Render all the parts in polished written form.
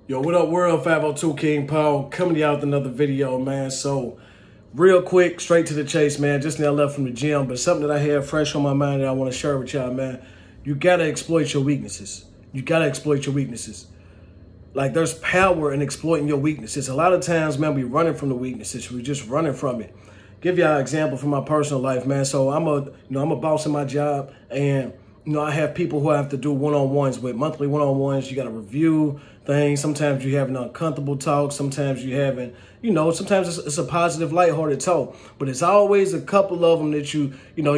Yo, what up, world? 502 King Paul coming to y'all with another video, man. So, real quick, straight to the chase, man. Just now left from the gym, but something that I have fresh on my mind that I want to share with y'all, man. You gotta exploit your weaknesses. You gotta exploit your weaknesses. Like, there's power in exploiting your weaknesses. A lot of times, man, we running from the weaknesses. We just running from it. Give y'all an example from my personal life, man. So I'm a boss in my job, and I have people who I have to do one-on-ones with, monthly one-on-ones. You got to review things. Sometimes you having uncomfortable talk. Sometimes you having, sometimes it's a positive, lighthearted talk. But it's always a couple of them that you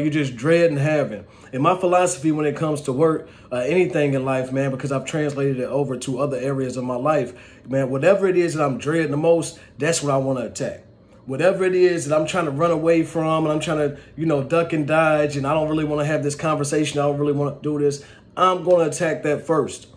just dreading having. And my philosophy when it comes to work, anything in life, man, because I've translated it over to other areas of my life, man, whatever it is that I'm dreading the most, that's what I want to attack. Whatever it is that I'm trying to run away from and I'm trying to, duck and dodge, and I don't really want to have this conversation, I don't really want to do this, I'm going to attack that first.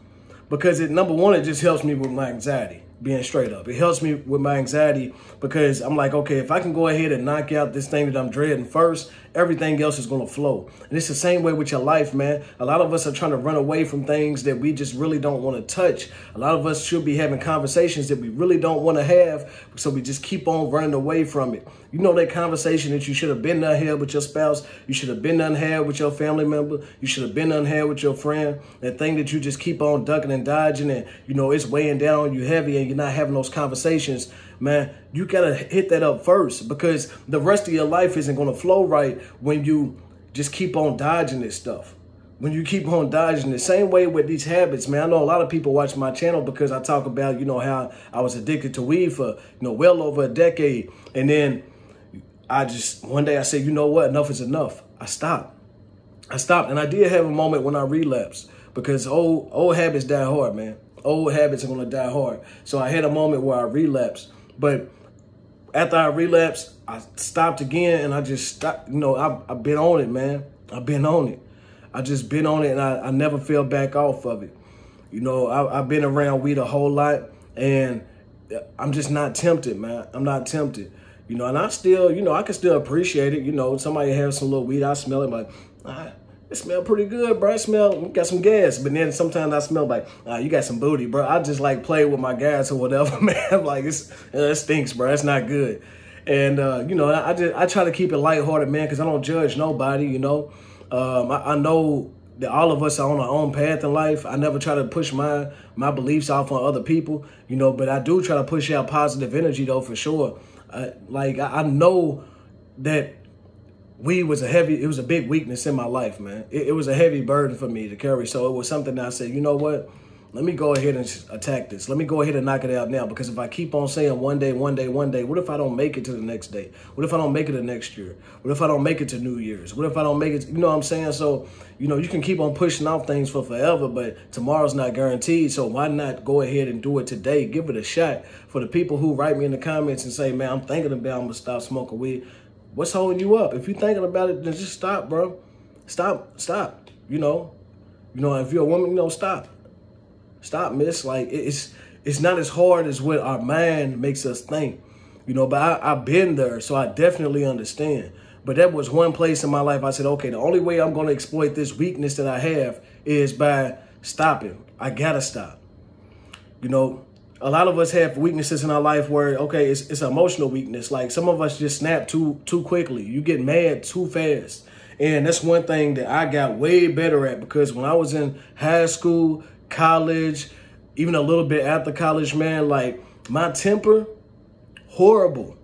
Because number one, it just helps me with my anxiety, being straight up. It helps me with my anxiety because I'm like, okay, if I can go ahead and knock out this thing that I'm dreading first, everything else is going to flow. And it's the same way with your life, man. A lot of us are trying to run away from things that we just really don't want to touch. A lot of us should be having conversations that we really don't want to have, so we just keep on running away from it. You know, that conversation that you should have been done here with your spouse, you should have been done here with your family member, you should have been done here with your friend, that thing that you just keep on ducking and dodging and, it's weighing down on you heavy and you're not having those conversations, man, you got to hit that up first, because the rest of your life isn't going to flow right when you just keep on dodging this stuff. When you keep on dodging the same way with these habits, man. I know a lot of people watch my channel because I talk about, how I was addicted to weed for, well over a decade. And then one day I said, you know what, enough is enough. I stopped. And I did have a moment when I relapsed, because old habits die hard, man. Old habits are going to die hard. So I had a moment where I relapsed. But after I relapsed, I stopped again, and I just stopped. I've been on it, man. I've been on it. I just been on it, and I never fell back off of it. I've been around weed a whole lot, and I'm just not tempted, man. I'm not tempted. And I still, I can still appreciate it. Somebody has some little weed, I smell it, like, it smell pretty good, bro. Got some gas. But then sometimes I smell like, you got some booty, bro. I just like play with my gas or whatever, man. Like, it stinks, bro. It's not good. And, I try to keep it lighthearted, man, because I don't judge nobody, I know that all of us are on our own path in life. I never try to push my beliefs off on other people, but I do try to push out positive energy, though, for sure. I know that weed was it was a big weakness in my life, man. It was a heavy burden for me to carry. So it was something that I said, you know what? Let me go ahead and attack this. Let me go ahead and knock it out now. Because if I keep on saying one day, what if I don't make it to the next day? What if I don't make it to next year? What if I don't make it to New Year's? What if I don't make it, you know what I'm saying? So, you can keep on pushing off things for forever, but tomorrow's not guaranteed. So why not go ahead and do it today? Give it a shot. For the people who write me in the comments and say, man, I'm thinking about I'm going to stop smoking weed. What's holding you up? If you're thinking about it, then just stop, bro. Stop. If you're a woman, stop. Stop, miss. Like, it's not as hard as what our mind makes us think, but I've been there, so I definitely understand. But that was one place in my life I said, okay, the only way I'm going to exploit this weakness that I have is by stopping. I got to stop. A lot of us have weaknesses in our life where, okay, it's an emotional weakness. Like, some of us just snap too quickly. You get mad too fast. And that's one thing that I got way better at, because when I was in high school, college, even a little bit after college, man, like, my temper, horrible.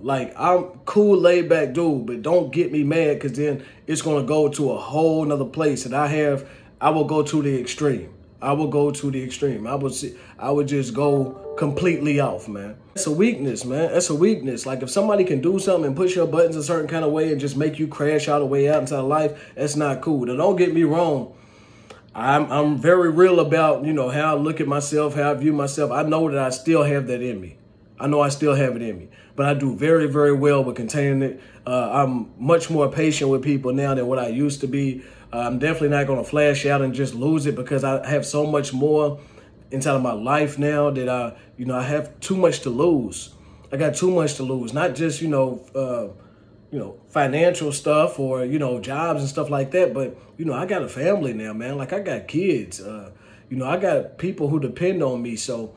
Like, I'm cool, laid back dude, but don't get me mad, because then it's going to go to a whole nother place. And I will go to the extreme. I would just go completely off, man. It's a weakness, man. It's a weakness. Like, if somebody can do something and push your buttons a certain kind of way and just make you crash all the way out into life, that's not cool. Now, don't get me wrong. I'm very real about, how I look at myself, how I view myself. I know that I still have that in me. But I do very, very well with containing it. I'm much more patient with people now than what I used to be. I'm definitely not going to flash out and just lose it, because I have so much more inside of my life now that I have too much to lose. I got too much to lose, not just, financial stuff or, jobs and stuff like that. But, I got a family now, man. Like, I got kids. You know, I got people who depend on me, so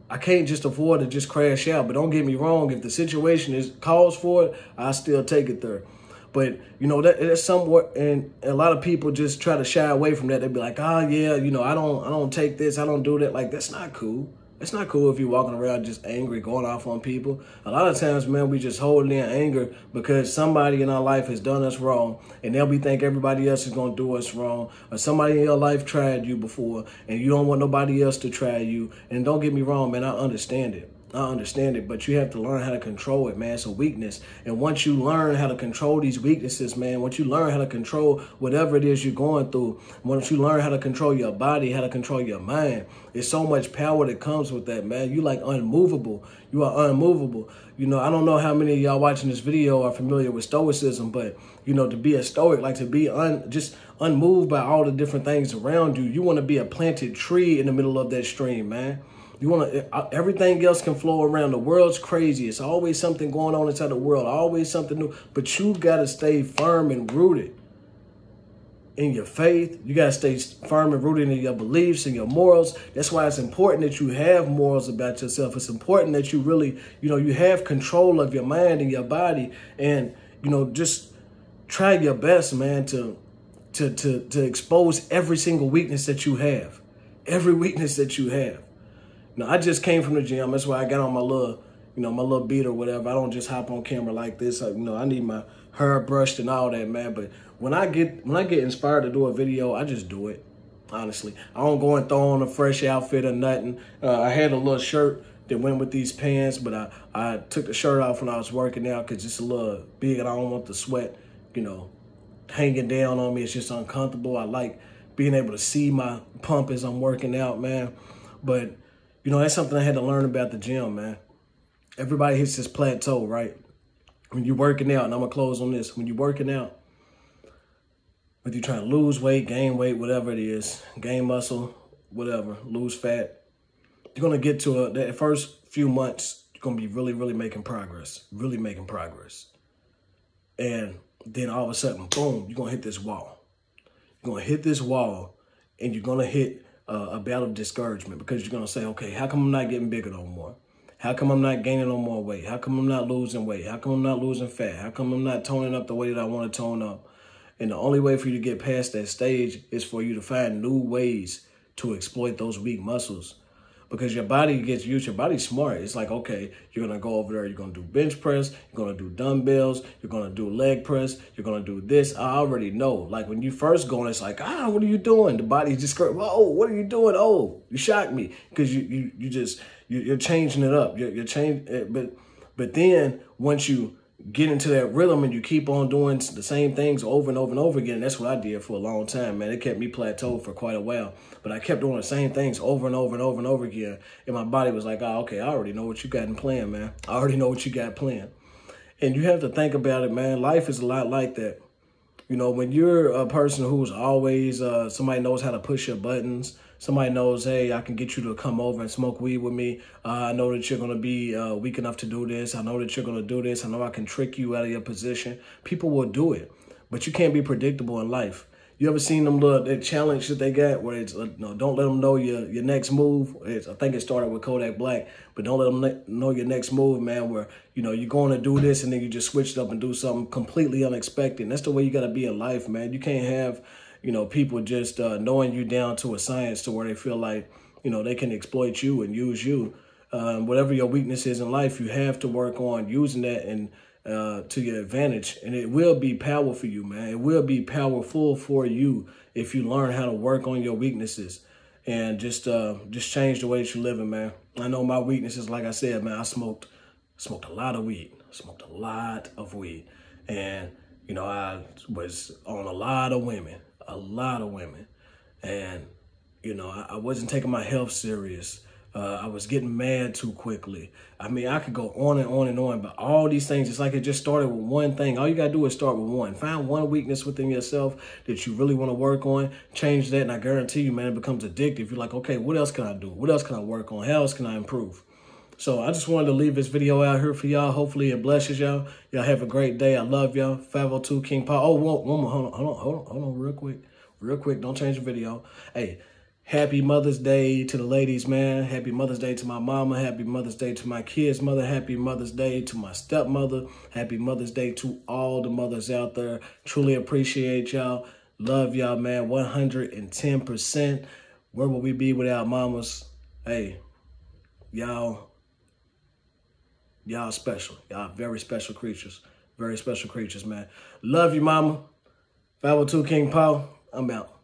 I can't just afford to just crash out. But don't get me wrong, if the situation calls for it, I still take it there. But, you know, that's somewhat, and a lot of people just try to shy away from that. They be like, oh, yeah, you know, I don't take this, I don't do that. Like, that's not cool. It's not cool if you're walking around just angry, going off on people. A lot of times, man, we just holding in anger because somebody in our life has done us wrong, and they'll be think everybody else is going to do us wrong, or somebody in your life tried you before, and you don't want nobody else to try you. And don't get me wrong, man, I understand it. But you have to learn how to control it, man. It's a weakness. And once you learn how to control these weaknesses, man, once you learn how to control whatever it is you're going through, once you learn how to control your body, how to control your mind, there's so much power that comes with that, man. You like unmovable. You are unmovable. You know, I don't know how many of y'all watching this video are familiar with stoicism, but, you know, to be a stoic, like to be just unmoved by all the different things around you. You want to be a planted tree in the middle of that stream, man. You want to, everything else can flow around. The world's crazy. It's always something going on inside the world, always something new. But you got to stay firm and rooted in your faith. You got to stay firm and rooted in your beliefs and your morals. That's why it's important that you have morals about yourself. It's important that you really, you know, you have control of your mind and your body. And, you know, just try your best, man, to expose every single weakness that you have. Every weakness that you have. Now, I just came from the gym. That's why I got on my little, you know, my little beat or whatever. I don't just hop on camera like this. You know, I need my hair brushed and all that, man. But when I get inspired to do a video, I just do it. Honestly, I don't go and throw on a fresh outfit or nothing. I had a little shirt that went with these pants, but I took the shirt off when I was working out because it's a little big and I don't want the sweat, you know, hanging down on me. It's just uncomfortable. I like being able to see my pump as I'm working out, man. But you know, that's something I had to learn about the gym, man. Everybody hits this plateau, right? When you're working out, and I'm going to close on this. When you're working out, whether you're trying to lose weight, gain weight, whatever it is, gain muscle, whatever, lose fat, you're going to get to the first few months, you're going to be really, really making progress, And then all of a sudden, boom, you're going to hit this wall. You're going to hit this wall, and you're going to hit a battle of discouragement because you're going to say, okay, how come I'm not getting bigger no more? How come I'm not gaining no more weight? How come I'm not losing weight? How come I'm not losing fat? How come I'm not toning up the way that I want to tone up? And the only way for you to get past that stage is for you to find new ways to exploit those weak muscles. Because your body gets used, your body's smart. It's like, okay, you're going to go over there, you're going to do bench press, you're going to do dumbbells, you're going to do leg press, you're going to do this. I already know. Like when you first go, it's like, what are you doing? The body's just, oh, what are you doing? Oh, you shocked me. Because you're changing it up. You're changing, but then once you get into that rhythm and you keep on doing the same things over and over and over again. That's what I did for a long time, man. It kept me plateaued for quite a while. But I kept doing the same things over and over and over and over again. And my body was like, oh, okay, I already know what you got in plan, man. I already know what you got planned. And you have to think about it, man. Life is a lot like that. You know, when you're a person who's always, somebody knows how to push your buttons, somebody knows, hey, I can get you to come over and smoke weed with me. I know that you're going to be weak enough to do this. I know that you're going to do this. I know I can trick you out of your position. People will do it, but you can't be predictable in life. You ever seen them that challenge that they got where it's, don't let them know your next move? I think it started with Kodak Black, but don't let them know your next move, man, where, you know, you're going to do this and then you just switch it up and do something completely unexpected. And that's the way you got to be in life, man. You can't have, you know, people just knowing you down to a science to where they feel like, you know, they can exploit you and use you. Whatever your weakness is in life, you have to work on using that and to your advantage, and it will be powerful for you, man. It will be powerful for you if you learn how to work on your weaknesses and just change the way that you're living, man. I know my weaknesses, like I said, man. I smoked a lot of weed. And you know, I was on a lot of women, and you know, I wasn't taking my health serious. I was getting mad too quickly. I mean, I could go on and on and on, but all these things, it's like it just started with one thing. All you got to do is start with one. Find one weakness within yourself that you really want to work on. Change that, and I guarantee you, man, it becomes addictive. You're like, okay, what else can I do? What else can I work on? How else can I improve? So I just wanted to leave this video out here for y'all. Hopefully it blesses y'all. Y'all have a great day. I love y'all. 502 King Paul. Oh, one more. Hold on, real quick. Don't change the video. Hey, Happy Mother's Day to the ladies, man. Happy Mother's Day to my mama. Happy Mother's Day to my kids' mother. Happy Mother's Day to my stepmother. Happy Mother's Day to all the mothers out there. Truly appreciate y'all. Love y'all, man. 110%. Where would we be without mamas? Hey, y'all special. Y'all very special creatures. Very special creatures, man. Love you, mama. 502 King Paul. I'm out.